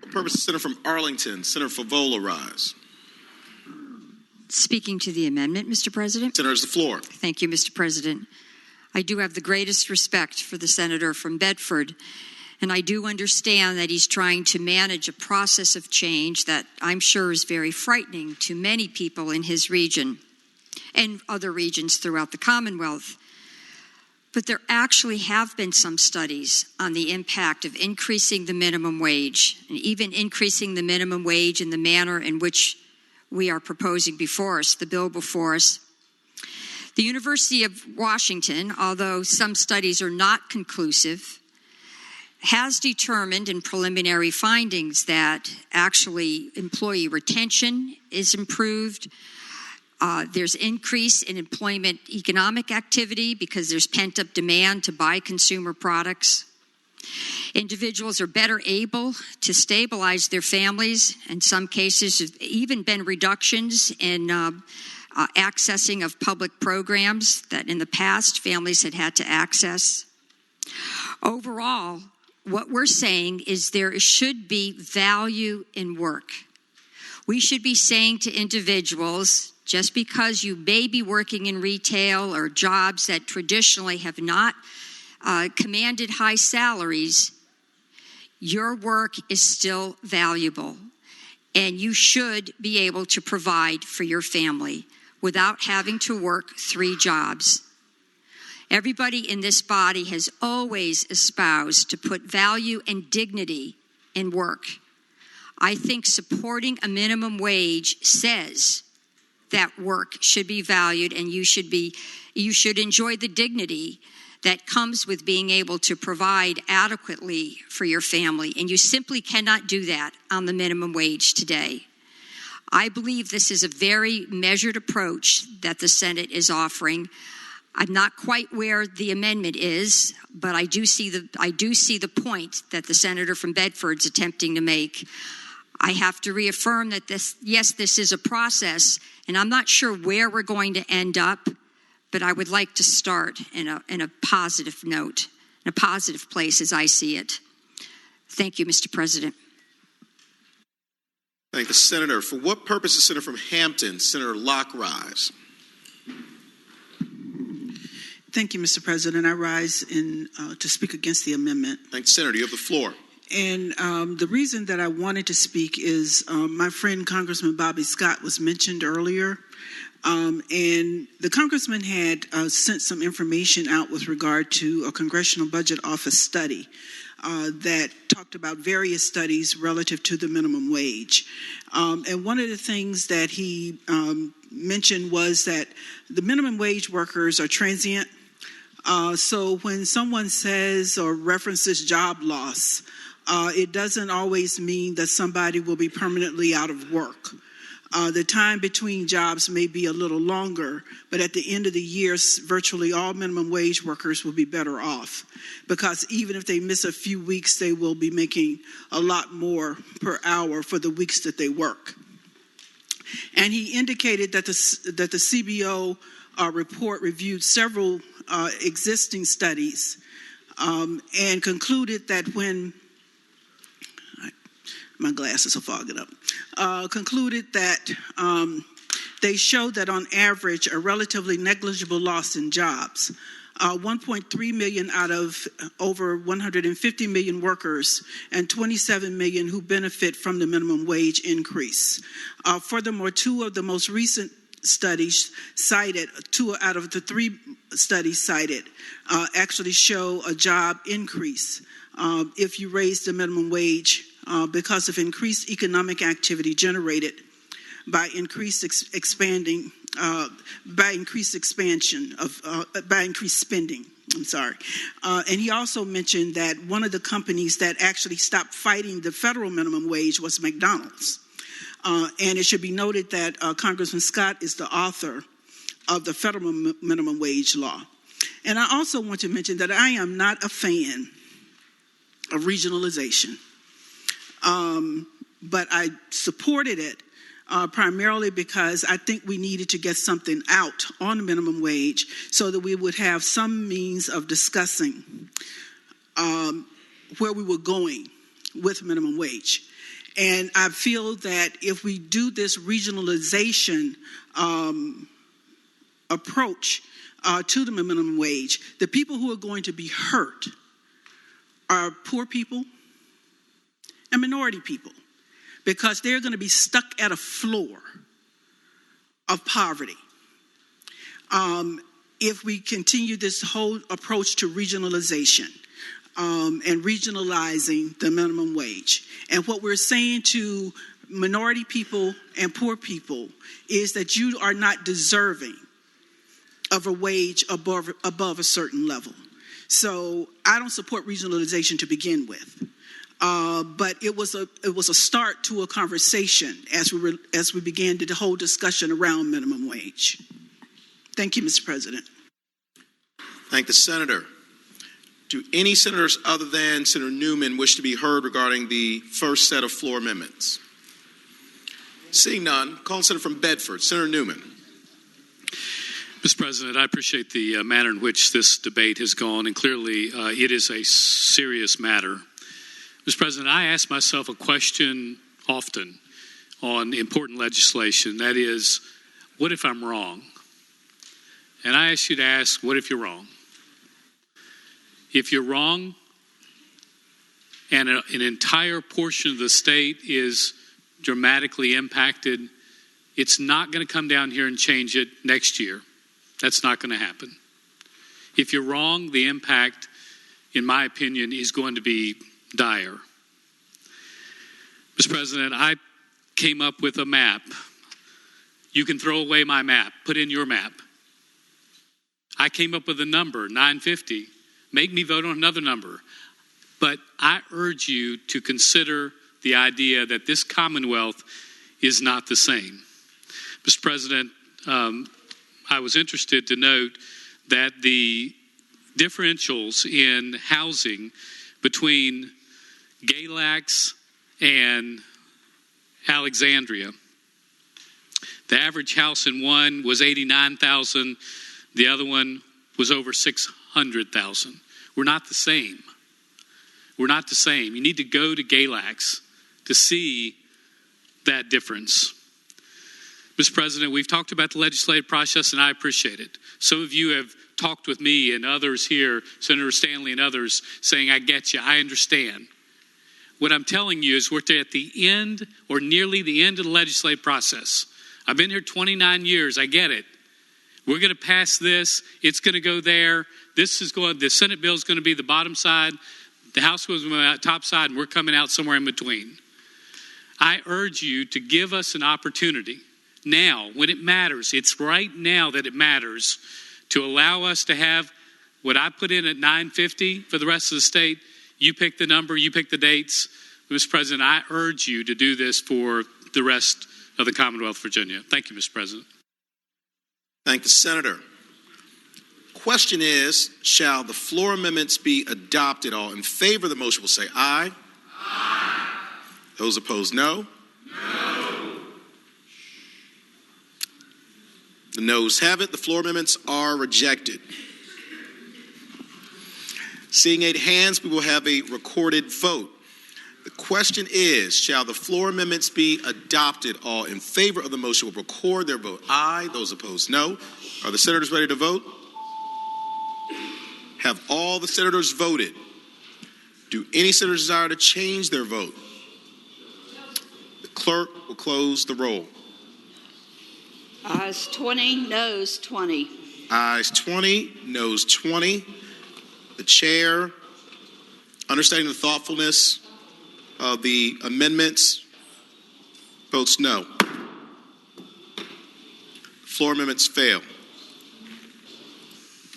What purpose is Senator from Arlington? Senator Favola rise. Speaking to the amendment, Mr. President. Senator has the floor. Thank you, Mr. President. I do have the greatest respect for the senator from Bedford, and I do understand that he's trying to manage a process of change that I'm sure is very frightening to many people in his region and other regions throughout the Commonwealth. But there actually have been some studies on the impact of increasing the minimum wage, and even increasing the minimum wage in the manner in which we are proposing before us, the bill before us. The University of Washington, although some studies are not conclusive, has determined in preliminary findings that actually employee retention is improved. There's increase in employment economic activity because there's pent-up demand to buy consumer products. Individuals are better able to stabilize their families. In some cases, there's even been reductions in accessing of public programs that in the past families had to access. Overall, what we're saying is there should be value in work. We should be saying to individuals, just because you may be working in retail or jobs that traditionally have not commanded high salaries, your work is still valuable, and you should be able to provide for your family without having to work 3 jobs. Everybody in this body has always espoused to put value and dignity in work. I think supporting a minimum wage says that work should be valued, and you should enjoy the dignity that comes with being able to provide adequately for your family. And you simply cannot do that on the minimum wage today. I believe this is a very measured approach that the Senate is offering. I'm not quite where the amendment is, but I do see the point that the senator from Bedford's attempting to make. I have to reaffirm that this is a process, and I'm not sure where we're going to end up, but I would like to start in a positive note, in a positive place as I see it. Thank you, Mr. President. Thank the senator. For what purpose is Senator from Hampton? Senator Locke rise. Thank you, Mr. President. I rise to speak against the amendment. Thank the senator. You have the floor. And the reason that I wanted to speak is my friend Congressman Bobby Scott was mentioned earlier. And the congressman had sent some information out with regard to a Congressional Budget Office study that talked about various studies relative to the minimum wage. And one of the things that he mentioned was that the minimum wage workers are transient. So when someone says or references job loss, it doesn't always mean that somebody will be permanently out of work. The time between jobs may be a little longer, but at the end of the year, virtually all minimum wage workers will be better off, because even if they miss a few weeks, they will be making a lot more per hour for the weeks that they work. And he indicated that the CBO report reviewed several existing studies and concluded that when my glasses are fogging up, concluded that they showed that on average a relatively negligible loss in jobs. 1.3 million out of over 150 million workers and 27 million who benefit from the minimum wage increase. Furthermore, 2 of the most recent studies cited, 2 out of the 3 studies cited, actually show a job increase if you raise the minimum wage because of increased economic activity generated by increased spending. And he also mentioned that one of the companies that actually stopped fighting the federal minimum wage was McDonald's. And it should be noted that Congressman Scott is the author of the federal minimum wage law. And I also want to mention that I am not a fan of regionalization. But I supported it primarily because I think we needed to get something out on minimum wage so that we would have some means of discussing where we were going with minimum wage. And I feel that if we do this regionalization approach to the minimum wage, the people who are going to be hurt are poor people and minority people, because they're going to be stuck at a floor of poverty if we continue this whole approach to regionalization and regionalizing the minimum wage. And what we're saying to minority people and poor people is that you are not deserving of a wage above a certain level. So I don't support regionalization to begin with. But it was a start to a conversation as we began the whole discussion around minimum wage. Thank you, Mr. President. Thank the senator. Do any senators other than Senator Newman wish to be heard regarding the first set of floor amendments? Seeing none, call Senator from Bedford, Senator Newman. Mr. President, I appreciate the manner in which this debate has gone, and clearly it is a serious matter. Mr. President, I ask myself a question often on important legislation. That is, what if I'm wrong? And I ask you to ask, what if you're wrong? If you're wrong and an entire portion of the state is dramatically impacted, it's not going to come down here and change it next year. That's not going to happen. If you're wrong, the impact, in my opinion, is going to be dire. Mr. President, I came up with a map. You can throw away my map, put in your map. I came up with a number, 950. Make me vote on another number. But I urge you to consider the idea that this Commonwealth is not the same. Mr. President, I was interested to note that the differentials in housing between Galax and Alexandria, the average house in one was $89,000, the other one was over $600,000. We're not the same. We're not the same. You need to go to Galax to see that difference. Mr. President, we've talked about the legislative process, and I appreciate it. Some of you have talked with me and others here, Senator Stanley and others, saying, I get you, I understand. What I'm telling you is we're at the end or nearly the end of the legislative process. I've been here 29 years. I get it. We're going to pass this. It's going to go there. The Senate bill is going to be the bottom side. The House was on the top side, and we're coming out somewhere in between. I urge you to give us an opportunity now, when it matters. It's right now that it matters to allow us to have what I put in at 950 for the rest of the state. You pick the number, you pick the dates. Mr. President, I urge you to do this for the rest of the Commonwealth of Virginia. Thank you, Mr. President. Thank the senator. Question is, shall the floor amendments be adopted? All in favor of the motion will say aye. Aye. Those opposed, no. No. The noes have it. The floor amendments are rejected. Seeing 8 hands, we will have a recorded vote. The question is, shall the floor amendments be adopted? All in favor of the motion will record their vote aye. Those opposed, no. Are the senators ready to vote? Have all the senators voted? Do any senators desire to change their vote? The clerk will close the roll. Ayes 20, noes 20. Ayes 20, noes 20. The chair, understanding the thoughtfulness of the amendments, votes no. Floor amendments fail.